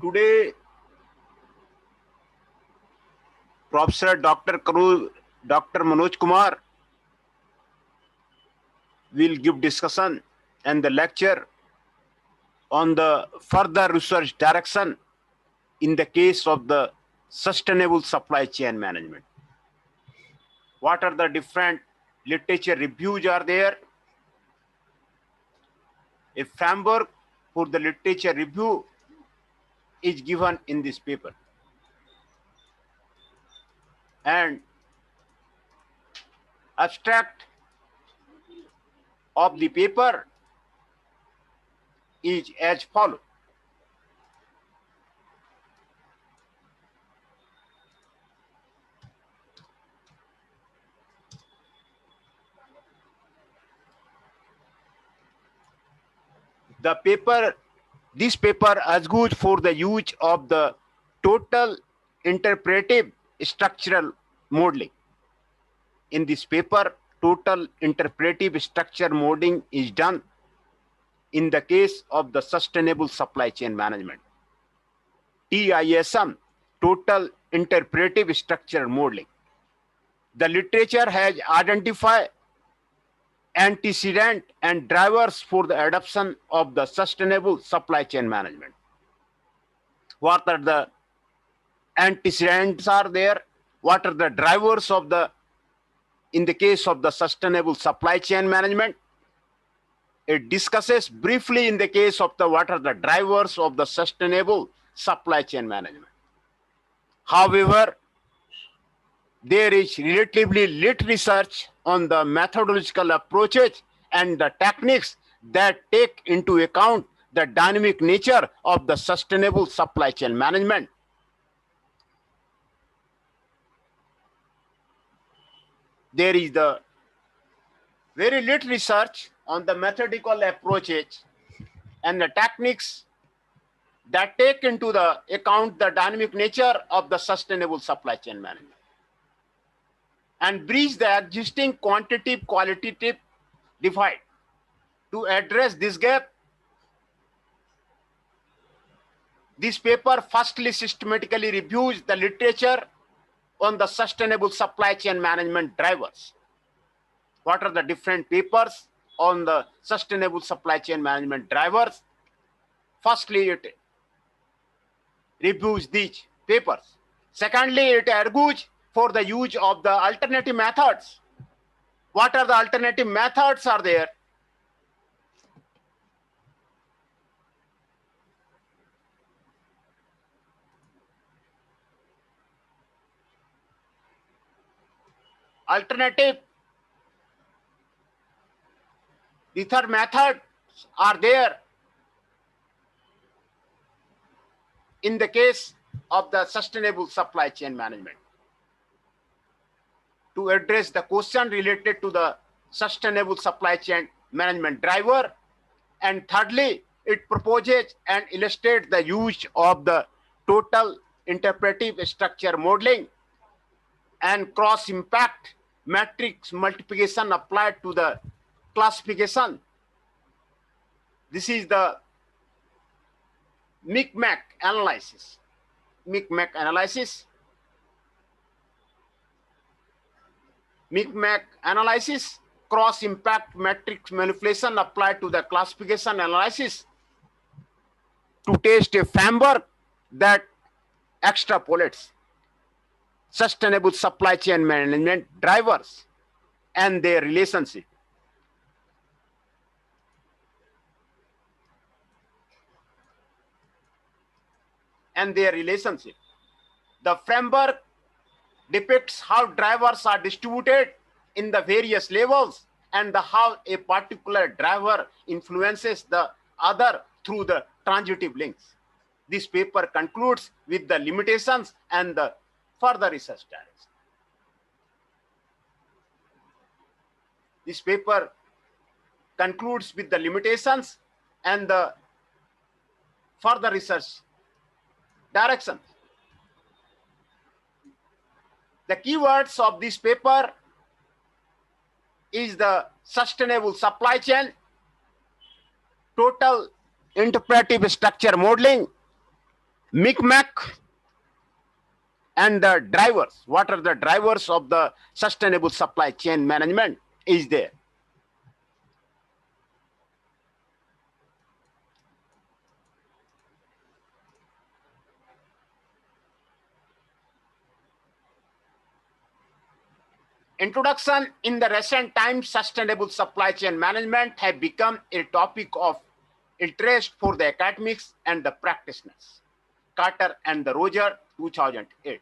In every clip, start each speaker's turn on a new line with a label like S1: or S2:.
S1: Today, Professor Dr. Manoj Kumar will give discussion and the lecture on the further research direction in the case of the sustainable supply chain management. What are the different literature reviews are there? A framework for the literature review is given in this paper. And abstract of the paper is as follows. This paper argues for the use of the total interpretive structural modeling. In this paper, total interpretive structure modeling is done in the case of the sustainable supply chain management. TISM, total interpretive structure modeling. The literature has identified antecedent and drivers for the adoption of the sustainable supply chain management. What are the antecedents are there? What are the drivers of in the case of the sustainable supply chain management? It discusses briefly in the case of what are the drivers of the sustainable supply chain management. However, there is relatively little research on the methodological approaches and the techniques that take into account the dynamic nature of the sustainable supply chain management. There is the very little research on the methodical approaches and the techniques that take into the account the dynamic nature of the sustainable supply chain management and bridge the existing quantitative qualitative divide. To address this gap, this paper firstly systematically reviews the literature on the sustainable supply chain management drivers. What are the different papers on the sustainable supply chain management drivers? Firstly, it reviews these papers. Secondly, it argues for the use of the alternative methods. What are the alternative methods are there? The third methods are there in the case of the sustainable supply chain management. To address the question related to the sustainable supply chain management driver. And thirdly, it proposes and illustrates the use of the total interpretive structure modeling and cross-impact matrix multiplication applied to the classification. This is the MICMAC analysis. MICMAC analysis. MICMAC analysis, cross-impact matrix manipulation applied to the classification analysis to test a framework that extrapolates sustainable supply chain management drivers and their relationship. The framework depicts how drivers are distributed in the various levels and how a particular driver influences the other through the transitive links. This paper concludes with the limitations and the further research direction. This paper concludes with the limitations and the further research direction. The keywords of this paper is the sustainable supply chain, total interpretive structure modeling, MICMAC and the drivers. What are the drivers of the sustainable supply chain management is there. Introduction. In the recent times, sustainable supply chain management have become a topic of interest for the academics and the practitioners. Carter and the Roger, 2008.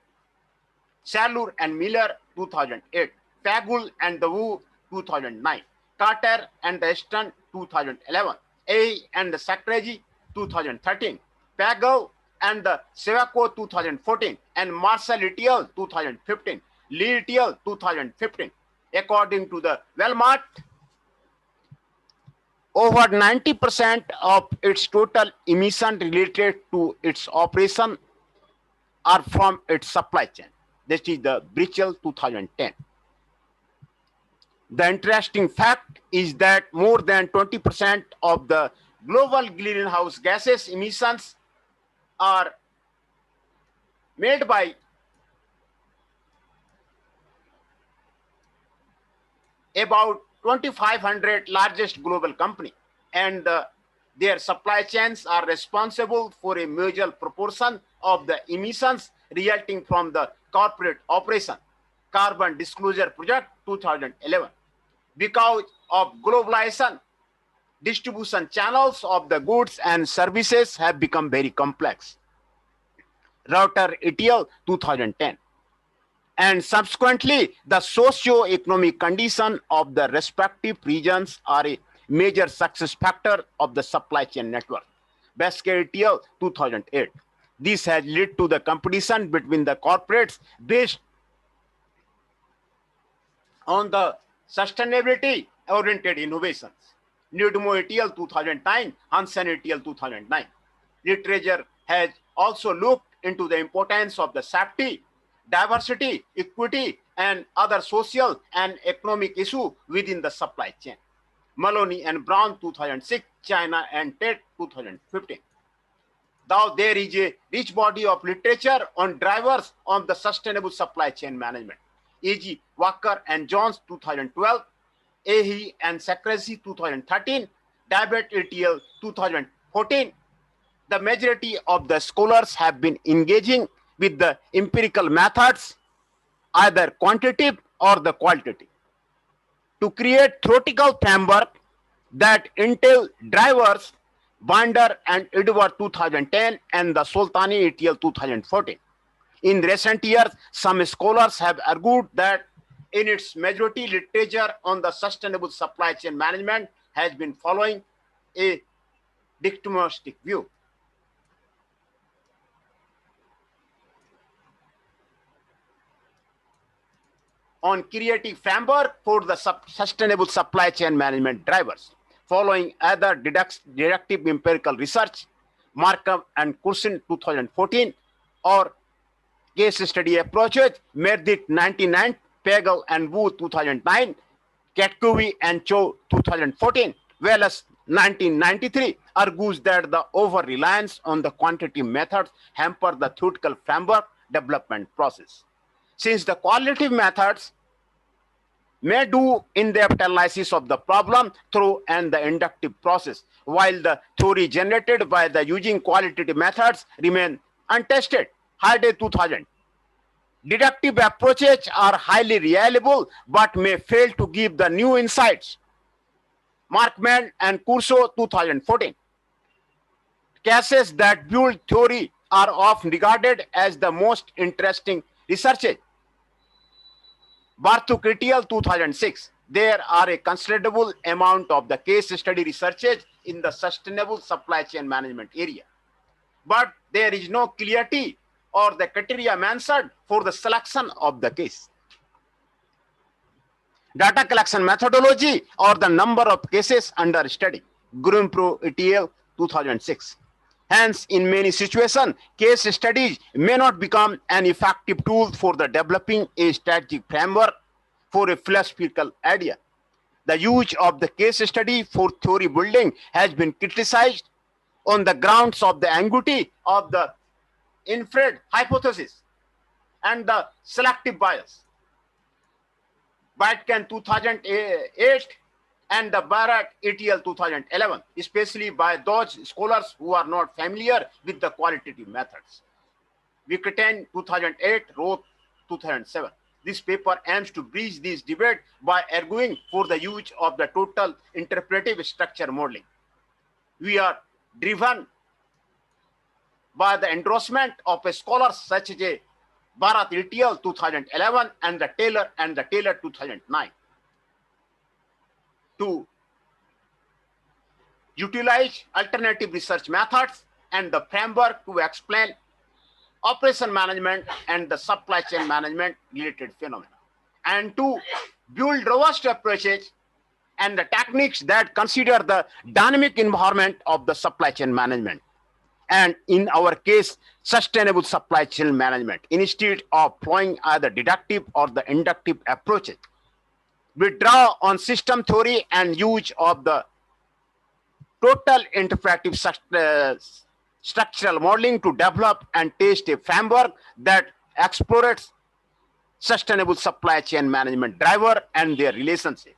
S1: Shalur and Miller, 2008. Fagul and the Wu, 2009. Carter and the Eston, 2011. A and the Sakraji, 2013. Pagel and the Sevako, 2014. And Marcel et al., 2015. Lee et al., 2015. According to the Walmart, over 90% of its total emission related to its operation are from its supply chain. This is the Brichel 2010. The interesting fact is that more than 20% of the global greenhouse gases emissions are made by about 2,500 largest global company, and their supply chains are responsible for a major proportion of the emissions resulting from the corporate operation. Carbon Disclosure Project 2011. Because of globalization, distribution channels of the goods and services have become very complex. Reuter et al., 2010. And subsequently, the socio-economic condition of the respective regions are a major success factor of the supply chain network. Basket et al., 2008. This has led to the competition between the corporates based on the sustainability-oriented innovations. Nudmo et al., 2009, Hansen et al., 2009. Literature has also looked into the importance of the safety, diversity, equity, and other social and economic issues within the supply chain. Maloney and Brown, 2006, China and Tate, 2015. Now there is a rich body of literature on drivers of the sustainable supply chain management. A.G. Walker and Jones, 2012, Ahi and Sakrasi, 2013, Dabet et al., 2014. The majority of the scholars have been engaging with the empirical methods, either quantitative or the qualitative, to create theoretical framework that entail drivers. Binder and Edward, 2010, and the Sultani et al., 2014. In recent years, some scholars have argued that in its majority, literature on the sustainable supply chain management has been following a deterministic view. On creating framework for the sustainable supply chain management drivers, following other deductive empirical research, Markham and Coursin, 2014, or case study approaches, Merdit, 1999, Pagel and Wu, 2009, Katkovi and Cho, 2014, Wallace, 1993, argues that the over-reliance on the quantitative methods hamper the theoretical framework development process. Since the qualitative methods may do in-depth analysis of the problem through and the inductive process, while the theory generated by the using qualitative methods remain untested. Hardy, 2000. Deductive approaches are highly reliable but may fail to give the new insights. Markman and Curso, 2014. Cases that build theory are often regarded as the most interesting researches. Barthuk et al., 2006. There are a considerable amount of the case study researches in the sustainable supply chain management area, but there is no clarity or the criteria mentioned for the selection of the case. Data collection methodology or the number of cases under study. Grumpro et al., 2006. Hence, in many situations, case studies may not become an effective tool for the developing a strategic framework for a philosophical idea. The use of the case study for theory building has been criticized on the grounds of the ambiguity of the infrared hypothesis and the selective bias. Batkin 2008 and the Barat et al. 2011, especially by those scholars who are not familiar with the qualitative methods. Wittgenstein 2008 wrote 2007. This paper aims to bridge this debate by arguing for the use of the total interpretive structure modeling. We are driven by the endorsement of scholars such as Barat et al. 2011 and the Taylor 2009 to utilize alternative research methods and the framework to explain operation management and the supply chain management related phenomena, and to build robust approaches and the techniques that consider the dynamic environment of the supply chain management, and in our case, sustainable supply chain management, instead of employing either deductive or the inductive approaches. We draw on system theory and use of the total interpretive structural modeling to develop and test a framework that explores sustainable supply chain management driver and their relationship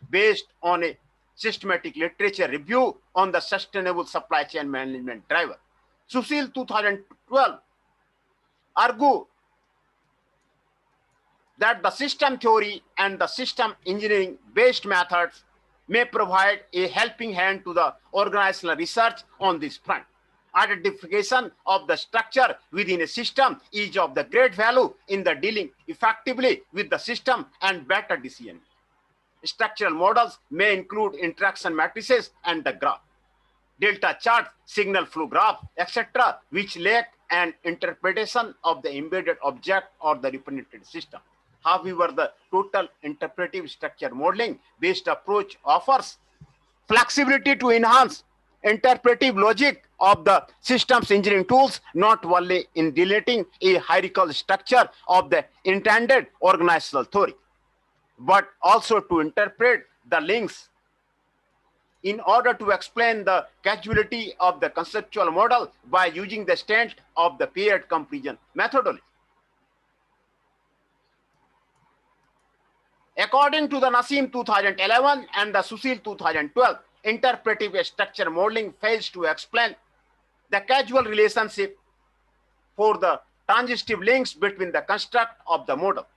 S1: based on a systematic literature review on the sustainable supply chain management driver. Sushil 2012 argue that the system theory and the system engineering based methods may provide a helping hand to the organizational research on this front. Identification of the structure within a system is of the great value in the dealing effectively with the system and better decision. Structural models may include interaction matrices and the graph, delta chart, signal flow graph, etc., which lack an interpretation of the embedded object or the represented system. However, the total interpretive structure modeling based approach offers flexibility to enhance interpretive logic of the systems engineering tools, not only in deleting a hierarchical structure of the intended organizational theory, but also to interpret the links in order to explain the causality of the conceptual model by using the state of the paired comparison methodology. According to the Nassim 2011 and the Sushil 2012, interpretive structure modeling fails to explain the causal relationship for the transitive links between the construct of the model.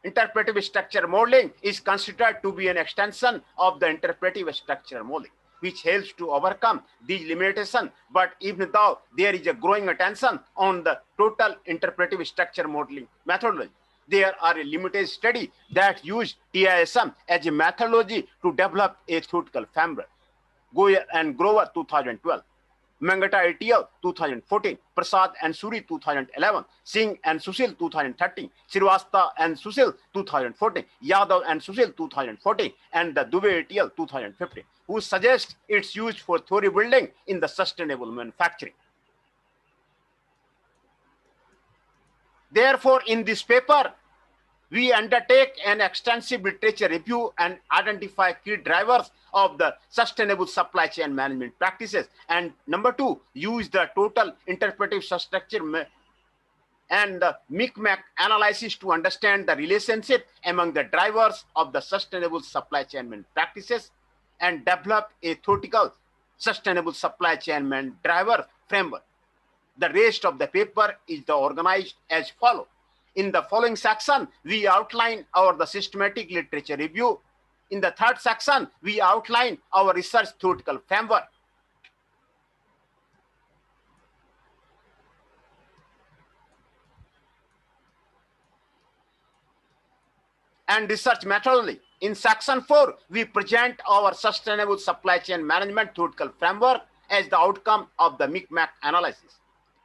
S1: Interpretive structure modeling is considered to be an extension of the interpretive structure modeling, which helps to overcome these limitations. But even though there is a growing attention on the total interpretive structure modeling methodology, there are a limited studies that use TISM as a methodology to develop a theoretical framework. Goyal and Grover 2012, Mangata et al. 2014, Prasad and Suri 2011, Singh and Sushil 2013, Srivastava and Sushil 2014, Yadav and Sushil 2014, and the Dubey et al. 2015, who suggest its use for theory building in the sustainable manufacturing. Therefore, in this paper, we undertake an extensive literature review and identify key drivers of the sustainable supply chain management practices. And number two, use the total interpretive structure and the MICMAC analysis to understand the relationship among the drivers of the sustainable supply chain management practices and develop a theoretical sustainable supply chain management driver framework. The rest of the paper is organized as follows. In the following section, we outline the systematic literature review. In the third section, we outline our research theoretical framework. And research methodology. In section 4, we present our sustainable supply chain management theoretical framework as the outcome of the MICMAC analysis.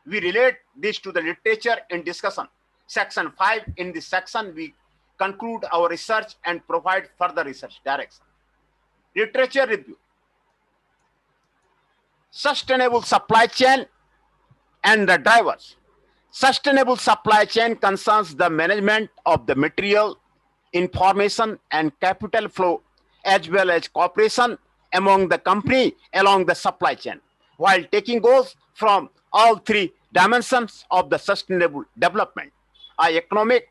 S1: We relate this to the literature in discussion. Section 5, in this section, we conclude our research and provide further research direction. Literature review. Sustainable supply chain and the drivers. Sustainable supply chain concerns the management of the material, information, and capital flow, as well as cooperation among the company along the supply chain. while taking goals from all three dimensions of the sustainable development, economic,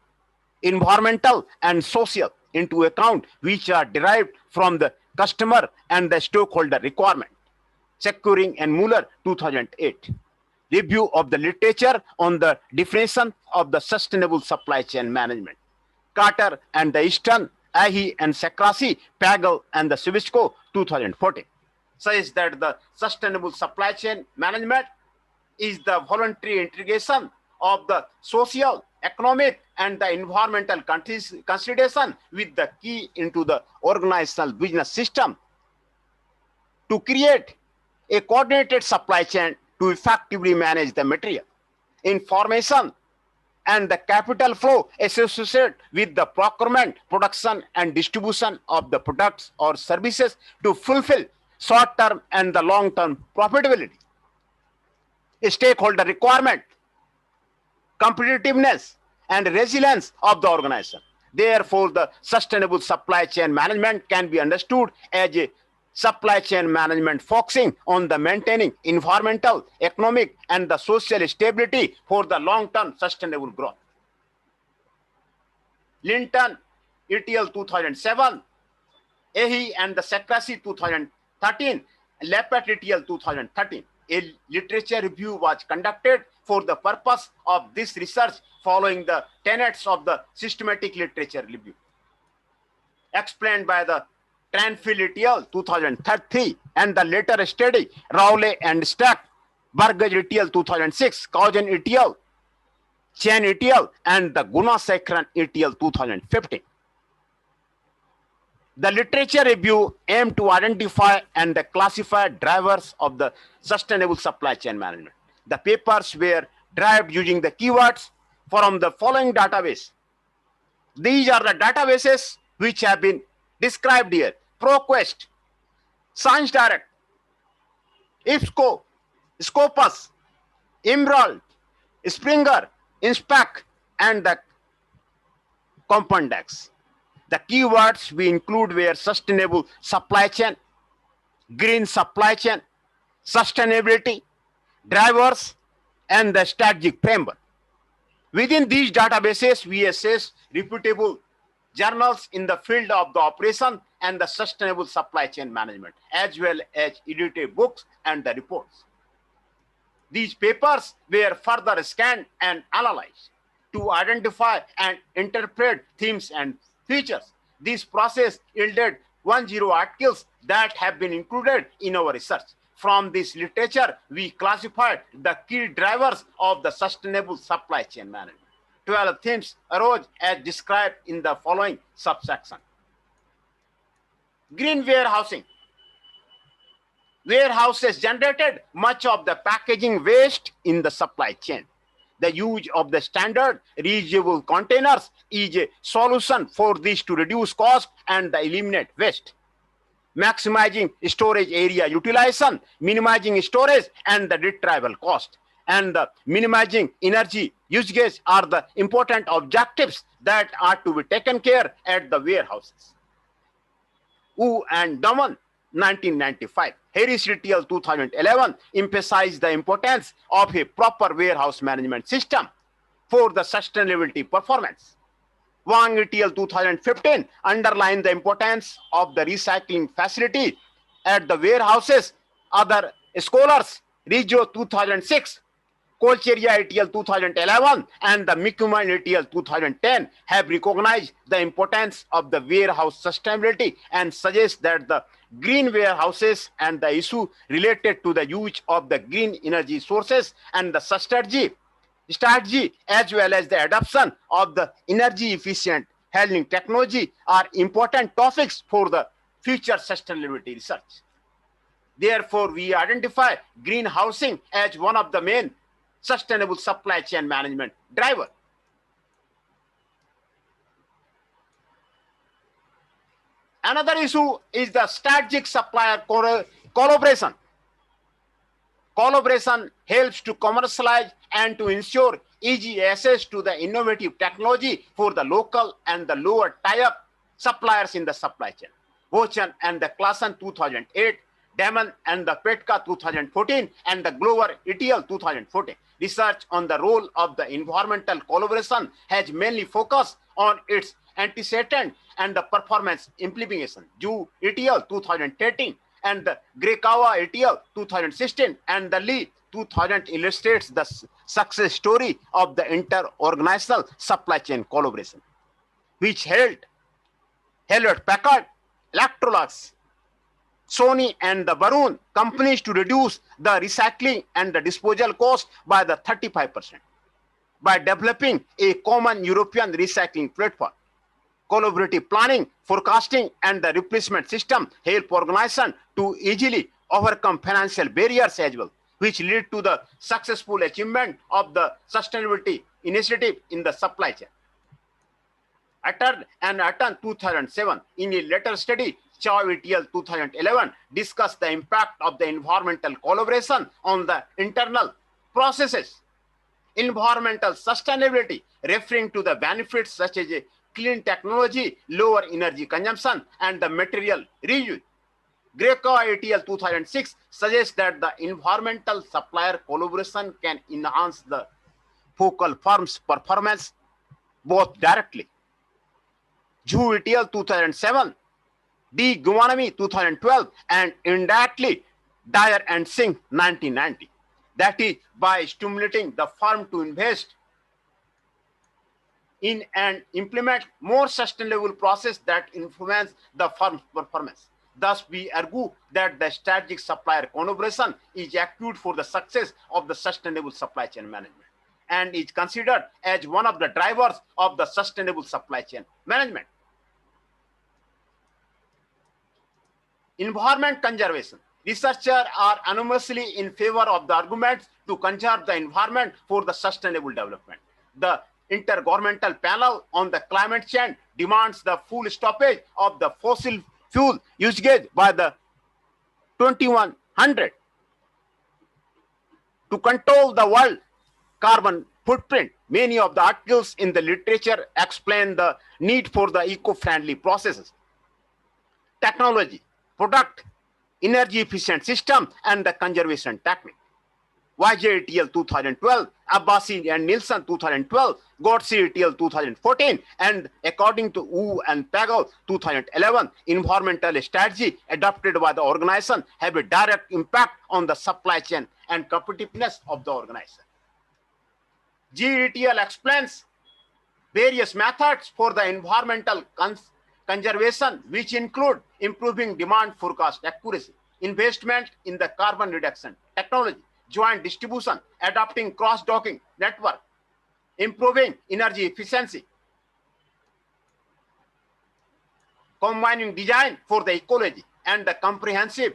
S1: environmental, and social into account, which are derived from the customer and the stakeholder requirement. Securing and Muller 2008. Review of the literature on the definition of the sustainable supply chain management. Carter and the Easton, Ahi and Sakrasi, Pagel and the Sibisco 2014 says that the sustainable supply chain management is the voluntary integration of the social, economic, and the environmental consideration with the key into the organizational business system to create a coordinated supply chain to effectively manage the material, information, and the capital flow associated with the procurement, production, and distribution of the products or services to fulfill short-term and the long-term profitability, stakeholder requirement, competitiveness, and resilience of the organization. Therefore, the sustainable supply chain management can be understood as a supply chain management focusing on the maintaining environmental, economic, and the social stability for the long-term sustainable growth. Linton, et al. 2007, Ahi and the Sakrasi 2013, Lepet et al. 2013. A literature review was conducted for the purpose of this research following the tenets of the systematic literature review. Explained by the Tranfield et al. 2003 and the later study Rowley and Stack, Burgess et al. 2006, Kaugen et al., Chen et al. And the Gunasekaran et al. 2015. The literature review aimed to identify and classify drivers of the sustainable supply chain management. The papers were derived using the keywords from the following database. These are the databases which have been described here: ProQuest, ScienceDirect, IFSCO, Scopus, Emerald, Springer, Inspec, and the Compendex. The keywords we include were sustainable supply chain, green supply chain, sustainability, drivers, and the strategic framework. Within these databases, we assess reputable journals in the field of the operation and the sustainable supply chain management, as well as edited books and the reports. These papers were further scanned and analyzed to identify and interpret themes and features. This process yielded 10 articles that have been included in our research. From this literature, we classified the key drivers of the sustainable supply chain management. 12 themes arose as described in the following subsection. Green warehousing. Warehouses generated much of the packaging waste in the supply chain. The use of the standard reusable containers is a solution for this to reduce cost and eliminate waste. Maximizing storage area utilization, minimizing storage and the retrieval cost, and the minimizing energy usage are the important objectives that are to be taken care at the warehouses. Wu and Daman, 1995. Harris et al. 2011 emphasized the importance of a proper warehouse management system for the sustainability performance. Wang et al. 2015 underlined the importance of the recycling facility at the warehouses. Other scholars, Rizzo 2006, Kolcheria et al. 2011, and the Mikuman et al. 2010 have recognized the importance of the warehouse sustainability and suggest that the green warehouses and the issue related to the use of the green energy sources and the strategy as well as the adoption of the energy efficient handling technology are important topics for the future sustainability research. Therefore, we identify green housing as one of the main sustainable supply chain management driver. Another issue is the strategic supplier collaboration. Collaboration helps to commercialize and to ensure easy access to the innovative technology for the local and the lower tier suppliers in the supply chain. Bochan and the Klassen 2008 Damon and the Petka 2014 and the Glover ETL 2014. Research on the role of the environmental collaboration has mainly focused on its antecedent and the performance implementation. Ju ETL 2013 and the Grekawa ETL 2016 and the Lee 2000 illustrates the success story of the inter-organizational supply chain collaboration, which held Hewlett-Packard, Electrolux, Sony and the Baroon companies to reduce the recycling and the disposal cost by the 35% by developing a common European recycling platform. Collaborative planning, forecasting, and the replacement system help organizations to easily overcome financial barriers as well, which lead to the successful achievement of the sustainability initiative in the supply chain. Atten 2007, in a later study, Chow et al. 2011 discussed the impact of the environmental collaboration on the internal processes. Environmental sustainability, referring to the benefits such as clean technology, lower energy consumption, and the material reuse. Greco et al. 2006 suggests that the environmental supplier collaboration can enhance the focal firm's performance both directly. Zhu et al. 2007, D. Guanami 2012, and indirectly Dyer and Singh 1990. That is, by stimulating the firm to invest in and implement more sustainable process that influence the firm's performance. Thus, we argue that the strategic supplier collaboration is acute for the success of the sustainable supply chain management and is considered as one of the drivers of the sustainable supply chain management. Environment conservation. Researchers are unanimously in favor of the arguments to conserve the environment for the sustainable development. The Intergovernmental Panel on the Climate Change demands the full stoppage of the fossil fuel usage by the 2100 to control the world carbon footprint. Many of the articles in the literature explain the need for the eco-friendly processes, technology, product, energy efficient system, and the conservation technique. YJ et al. 2012, Abbasi and Nielsen 2012, Gotze et al. 2014, and according to Wu and Pagel 2011, environmental strategy adopted by the organization have a direct impact on the supply chain and competitiveness of the organization. G et al. Explains various methods for the environmental conservation, which include improving demand forecast accuracy, investment in the carbon reduction technology, joint distribution, adopting cross-docking network, improving energy efficiency, combining design for the ecology, and the comprehensive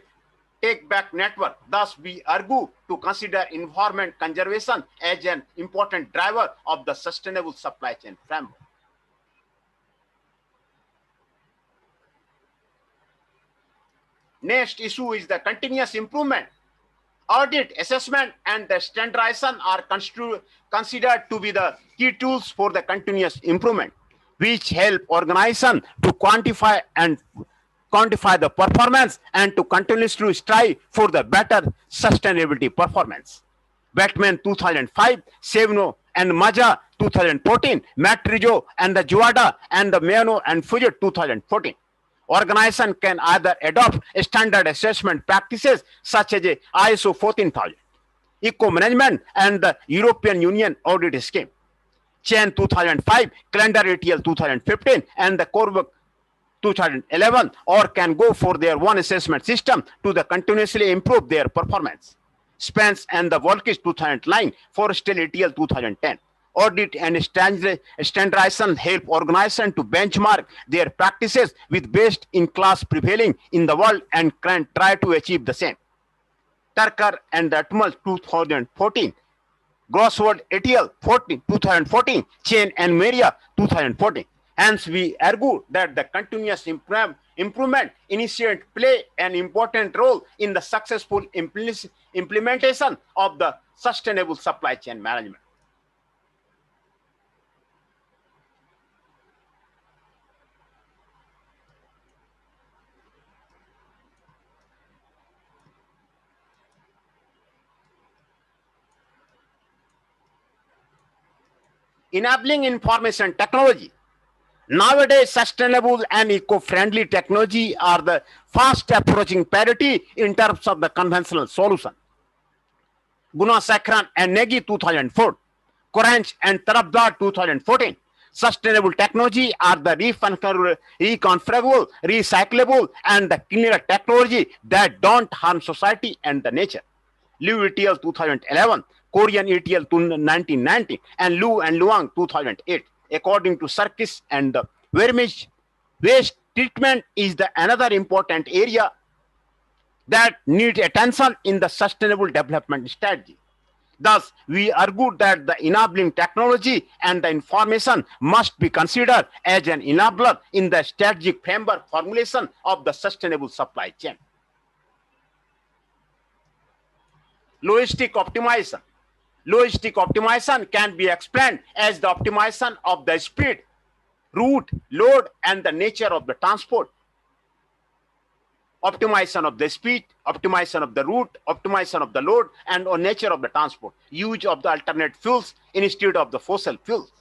S1: take-back network. Thus, we argue to consider environment conservation as an important driver of the sustainable supply chain framework. Next issue is the continuous improvement. Audit, assessment, and the standardization are considered to be the key tools for the continuous improvement, which help organizations to quantify the performance and to continuously strive for the better sustainability performance. Batman 2005, Sevno and Maja 2014, Matrizo and the Juada and the Mano and Fujit 2014. Organization can either adopt standard assessment practices such as ISO 14000, Eco-Management, and the European Union Audit Scheme, Chen 2005, Calendar et al. 2015, and the Corbeck 2011, or can go for their one assessment system to the continuously improve their performance. Spence and the Volkis 2009, Forrestal et al. 2010. Audit and standardization help organizations to benchmark their practices with best in class prevailing in the world and can try to achieve the same. Turker and the Atmel 2014, Grosswood et al. 2014, Chen and Maria 2014. Hence, we argue that the continuous improvement initiative play an important role in the successful implementation of the sustainable supply chain management. Enabling information technology. Nowadays, sustainable and eco-friendly technology are the fast approaching parity in terms of the conventional solution. Gunasakran and Negi 2004, Koranch and Tarabdar 2014. Sustainable technology are the reconfigurable, recyclable, and the cleaner technology that don't harm society and the nature. Liu ETL 2011, Korean ETL 1990, and Liu and Luang 2008. According to Sarkis and Vermeersch, waste treatment is the another important area that needs attention in the sustainable development strategy. Thus, we argue that the enabling technology and the information must be considered as an enabler in the strategic framework formulation of the sustainable supply chain. Logistic optimization. Logistic optimization can be explained as the optimization of the speed, route, load, and the nature of the transport. Optimization of the speed, optimization of the route, optimization of the load, and or nature of the transport. Use of the alternate fuels instead of the fossil fuels.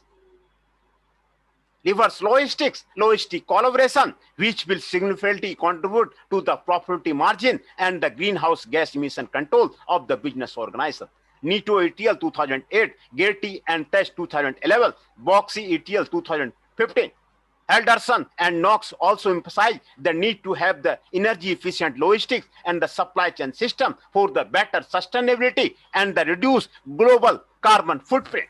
S1: Reverse logistics, logistic collaboration, which will significantly contribute to the profitability margin and the greenhouse gas emission control of the business organization. NITO ETL 2008, Getty and Test 2011, Boxy ETL 2015. Helderson and Knox also emphasize the need to have the energy efficient logistics and the supply chain system for the better sustainability and the reduced global carbon footprint.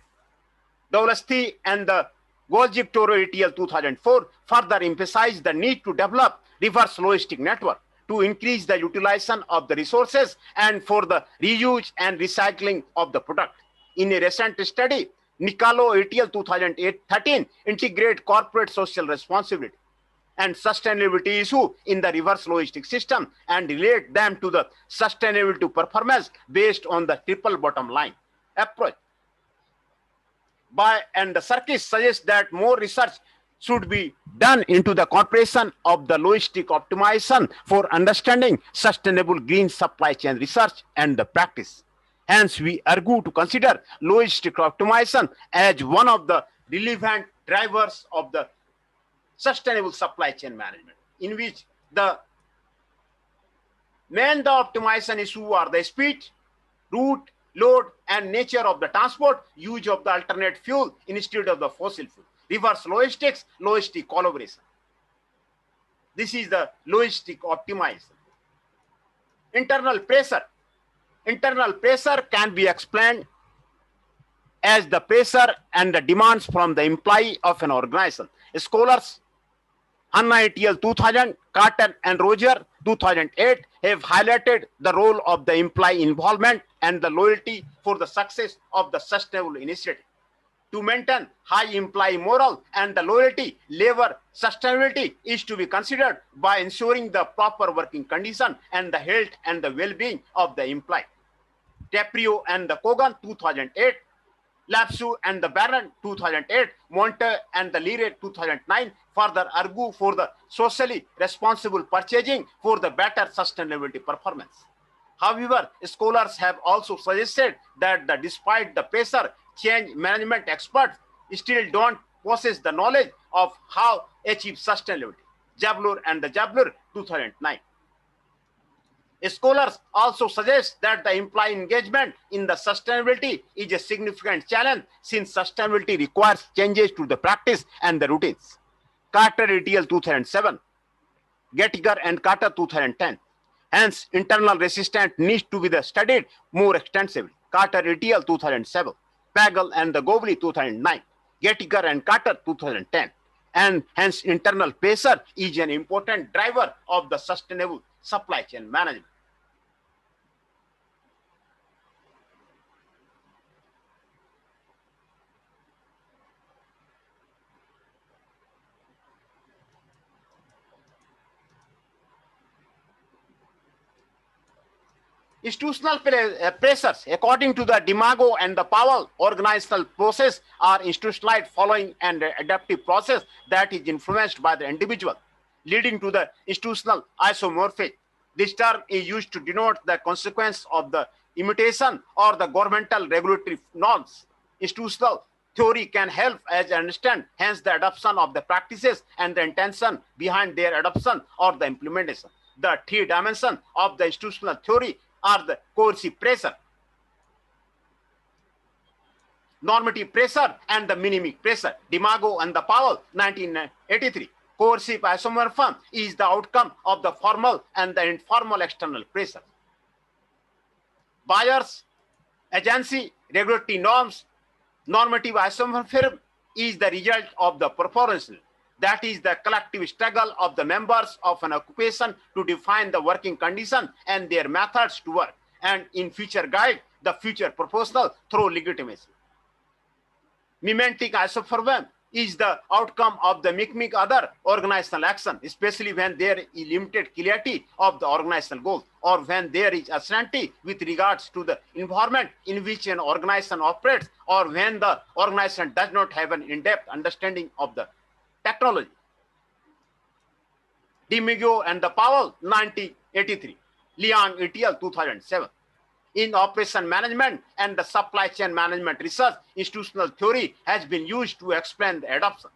S1: Dowlesty and the Golgic Toro ETL 2004 further emphasize the need to develop reverse logistic network to increase the utilization of the resources and for the reuse and recycling of the product. In a recent study, Nicolo ETL 2013 integrate corporate social responsibility and sustainability issue in the reverse logistic system and relate them to the sustainability performance based on the triple bottom line approach. And the Sarkis suggests that more research should be done into the corporation of the logistic optimization for understanding sustainable green supply chain research and the practice. Hence, we argue to consider logistic optimization as one of the relevant drivers of the sustainable supply chain management, in which the main optimization issue are the speed, route, load, and nature of the transport, use of the alternate fuel instead of the fossil fuel. Reverse logistics, logistic collaboration. This is the logistic optimization. Internal pressure. Internal pressure can be explained as the pressure and the demands from the employee of an organization. Scholars Hanna et al. 2000, Carter and Roger 2008 have highlighted the role of the employee involvement and the loyalty for the success of the sustainable initiative. To maintain high employee morale and the loyalty, labor sustainability is to be considered by ensuring the proper working condition and the health and the well-being of the employee. Taprio and the Kogan 2008, Lapsu and the Barron 2008, Monte and the Leary 2009 further argue for the socially responsible purchasing for the better sustainability performance. However, scholars have also suggested that despite the pressure, change management experts still don't possess the knowledge of how achieve sustainability. Jablur and the Jablur 2009. Scholars also suggest that the employee engagement in the sustainability is a significant challenge since sustainability requires changes to the practice and the routines. Carter et al. 2007, Gettiger and Carter 2010. Hence, internal resistance needs to be studied more extensively. Carter et al. 2007, Pagel and the Govli 2009, Gettiger and Carter 2010. And hence, internal pressure is an important driver of the sustainable supply chain management. Institutional pressures, according to the Dimago and the Powell, organizational process are institutionalized following an adaptive process that is influenced by the individual, leading to the institutional isomorphism. This term is used to denote the consequence of the imitation or the governmental regulatory norms. Institutional theory can help us understand, hence the adoption of the practices and the intention behind their adoption or the implementation. The three dimensions of the institutional theory are the coercive pressure, normative pressure, and the minimic pressure. DiMaggio and the Powell, 1983. Coercive isomorphism is the outcome of the formal and the informal external pressure. Buyers, agency, regulatory norms. Normative isomorphism is the result of the proportional, that is the collective struggle of the members of an occupation to define the working condition and their methods to work, and in future guide the future proportional through legitimacy. Mimetic isomorphism is the outcome of the mimic other organizational action, especially when there is limited clarity of the organizational goals, or when there is uncertainty with regards to the environment in which an organization operates, or when the organization does not have an in-depth understanding of the technology. DiMaggio and the Powell, 1983. Liang et al., 2007. In operation management and the supply chain management research, institutional theory has been used to explain the adoption.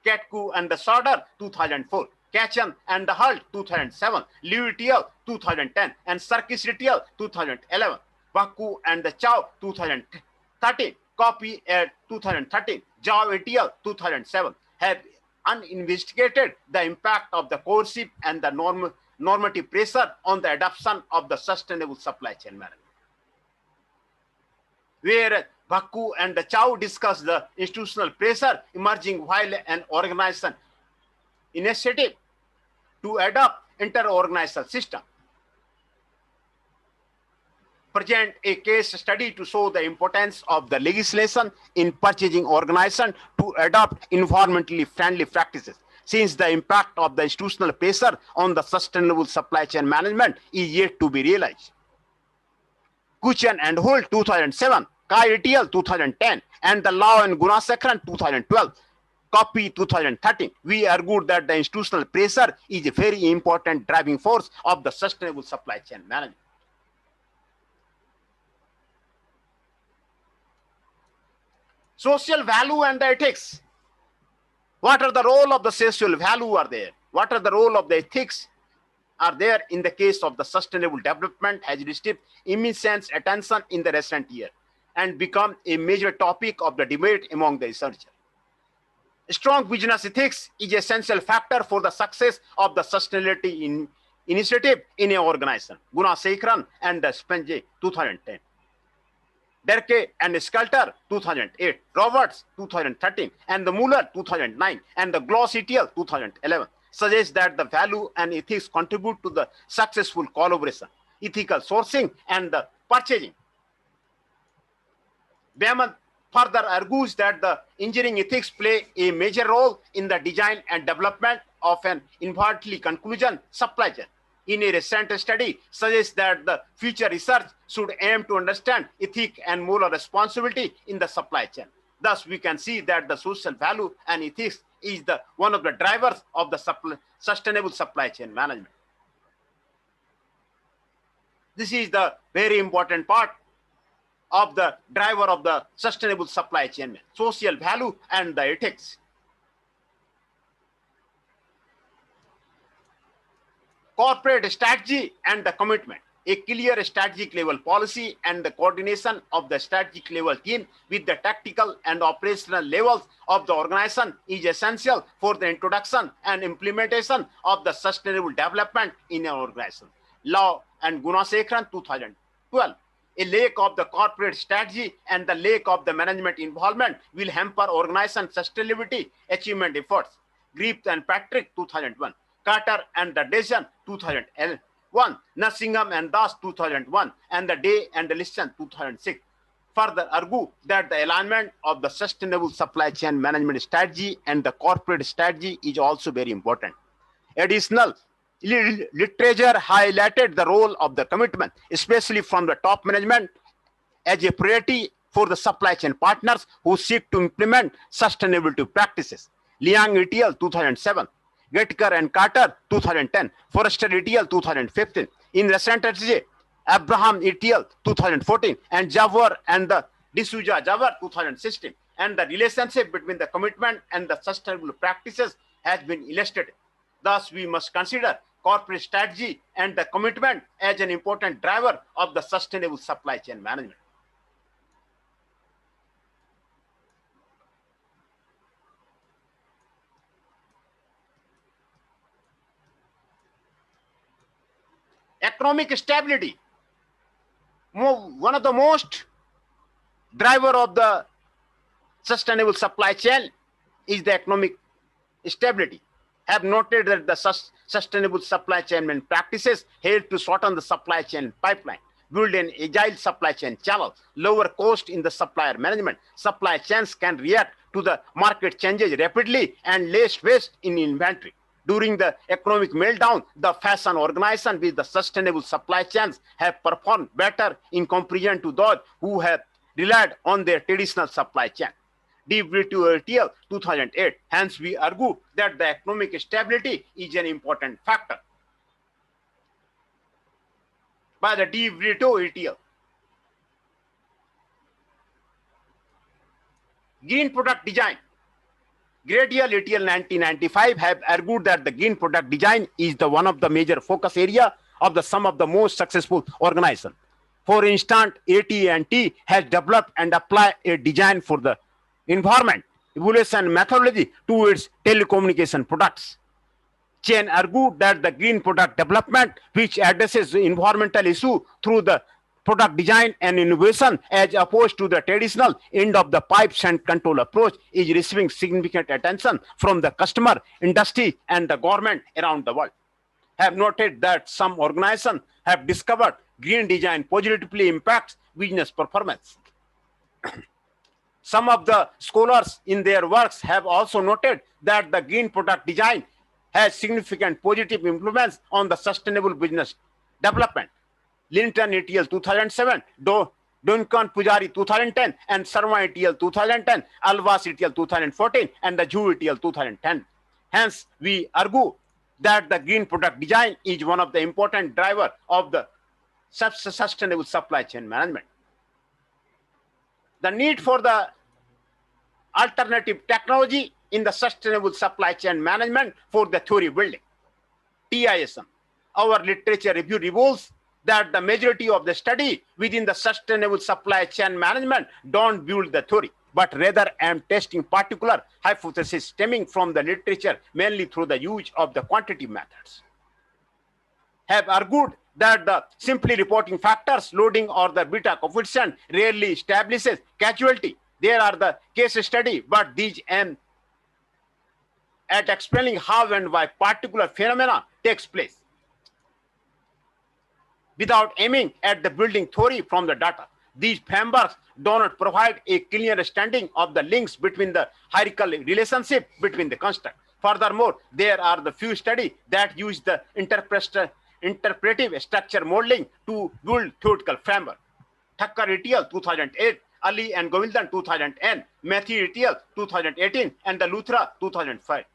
S1: Katku and the Sauder, 2004. Kachan and the Hult, 2007. Liu et al., 2010. And Sarkis et al., 2011. Baku and the Chow, 2013. Copy at 2013. Zhao et al., 2007. Have uninvestigated the impact of the coercive and the normative pressure on the adoption of the sustainable supply chain management. Where Baku and the Chow discuss the institutional pressure emerging while an organization initiative to adopt inter-organizational system. Present a case study to show the importance of the legislation in purchasing organization to adopt environmentally friendly practices, since the impact of the institutional pressure on the sustainable supply chain management is yet to be realized. Kuchen and Hult, 2007, Kai et al., 2010, and the Lau and Gunasekaran, 2012, copy 2013. We argued that the institutional pressure is a very important driving force of the sustainable supply chain management. Social value and the ethics. What are the role of the social value are there? What are the role of the ethics are there in the case of the sustainable development has received immense attention in the recent year and become a major topic of the debate among the researchers. Strong business ethics is an essential factor for the success of the sustainability initiative in an organization. Gunasekaran and Spenge, 2010. Derke and Skelter, 2008. Roberts, 2013. And the Muller, 2009. And the Gloss et al., 2011. Suggests that the value and ethics contribute to the successful collaboration, ethical sourcing, and the purchasing. Behrman further argues that the engineering ethics play a major role in the design and development of an environmentally conclusion supply chain. In a recent study, suggests that the future research should aim to understand ethic and moral responsibility in the supply chain. Thus, we can see that the social value and ethics is one of the drivers of the sustainable supply chain management. This is the very important part of the driver of the sustainable supply chain, social value and the ethics. Corporate strategy and the commitment. A clear strategic level policy and the coordination of the strategic level team with the tactical and operational levels of the organization is essential for the introduction and implementation of the sustainable development in an organization. Lau and Gunasekaran, 2012. A lack of the corporate strategy and the lack of the management involvement will hamper organization sustainability achievement efforts. Griep and Patrick, 2001. Carter and the Dejan, 2001. Narasimhan and Das, 2001. And the Day and the Liston, 2006. Further argue that the alignment of the sustainable supply chain management strategy and the corporate strategy is also very important. Additional literature highlighted the role of the commitment, especially from the top management, as a priority for the supply chain partners who seek to implement sustainability practices. Liang et al., 2007. Getker and Carter, 2010. Forrester et al., 2015. In recent essay, Abraham et al., 2014. And Javor and the D'Souza Javor, 2016. and the relationship between the commitment and the sustainable practices has been illustrated. Thus, we must consider corporate strategy and the commitment as an important driver of the sustainable supply chain management. Economic stability. One of the most driver of the sustainable supply chain is the economic stability. Have noted that the sustainable supply chain practices help to shorten the supply chain pipeline, build an agile supply chain channel, lower cost in the supplier management. Supply chains can react to the market changes rapidly and less waste in inventory. During the economic meltdown, the fashion organization with the sustainable supply chains have performed better in comparison to those who have relied on their traditional supply chain. WTO 2008. Hence, we argue that the economic stability is an important factor. By the WTO, green product design. Gradial ATL 1995 have argued that the green product design is the one of the major focus area of the some of the most successful organizations. For instance, AT&T has developed and applied a design for the environment evaluation methodology to its telecommunication products. Chen argued that the green product development, which addresses the environmental issue through the product design and innovation as opposed to the traditional end of the pipes and control approach, is receiving significant attention from the customer, industry, and the government around the world. Have noted that some organizations have discovered green design positively impacts business performance. Some of the scholars in their works have also noted that the green product design has significant positive influence on the sustainable business development. Linton et al. 2007, Duncan Pujari 2010, and Sharma et al. 2010, Alvas et al. 2014, and the Zhu et al. 2010. Hence, we argue that the green product design is one of the important drivers of the sustainable supply chain management. The need for the alternative technology in the sustainable supply chain management for the theory building. TISM. Our literature review reveals that the majority of the study within the sustainable supply chain management don't build the theory, but rather am testing particular hypotheses stemming from the literature mainly through the use of the quantitative methods. Have argued that the simply reporting factors, loading or the beta coefficient rarely establishes causality. There are the case study, but these aim at explaining how and why particular phenomena takes place without aiming at the building theory from the data. These frameworks do not provide a clear understanding of the links between the hierarchical relationship between the constructs. Furthermore, there are the few studies that use the interpretive structure modeling to build theoretical framework. Thakkar et al. 2008, Ali and Govindan 2010, Matthew et al. 2018, and the Luthra 2005.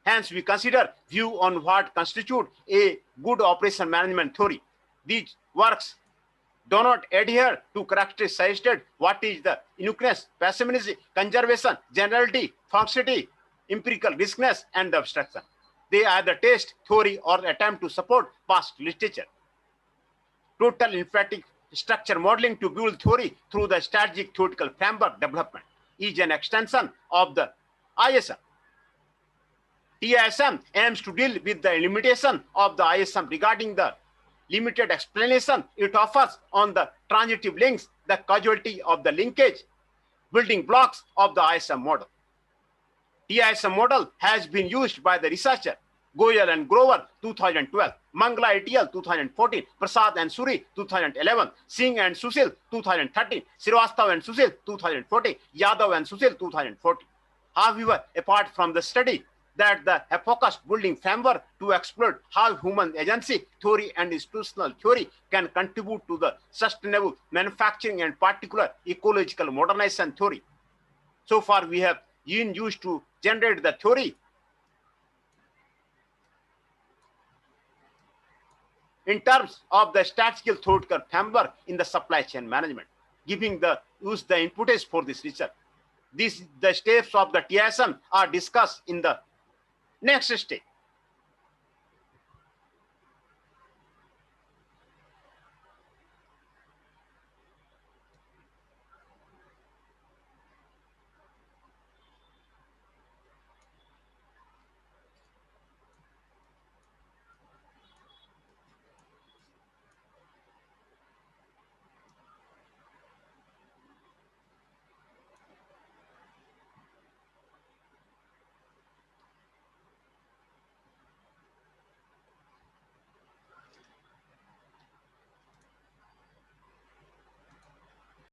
S1: Hence, we consider view on what constitutes a good operation management theory. These works do not adhere to characteristics suggested what is the uniqueness, pessimism, conservation, generality, functionality, empirical riskness, and the abstraction. They either test theory or attempt to support past literature. Total emphatic structure modeling to build theory through the strategic theoretical framework development is an extension of the ISM. TISM aims to deal with the limitation of the ISM regarding the limited explanation it offers on the transitive links, the causality of the linkage, building blocks of the ISM model. TISM model has been used by the researcher Goyal and Grover 2012, Mangla et al. 2014, Prasad and Suri 2011, Singh and Susil 2013, Srivastav and Susil 2014, Yadav and Susil 2014. However, apart from the study that the focused building framework to explore how human agency theory and institutional theory can contribute to the sustainable manufacturing and particular ecological modernization theory. So far, we have been used to generate the theory in terms of the statistical theoretical framework in the supply chain management, giving the use the impetus for this research. the steps of the TSM are discussed in the next stage.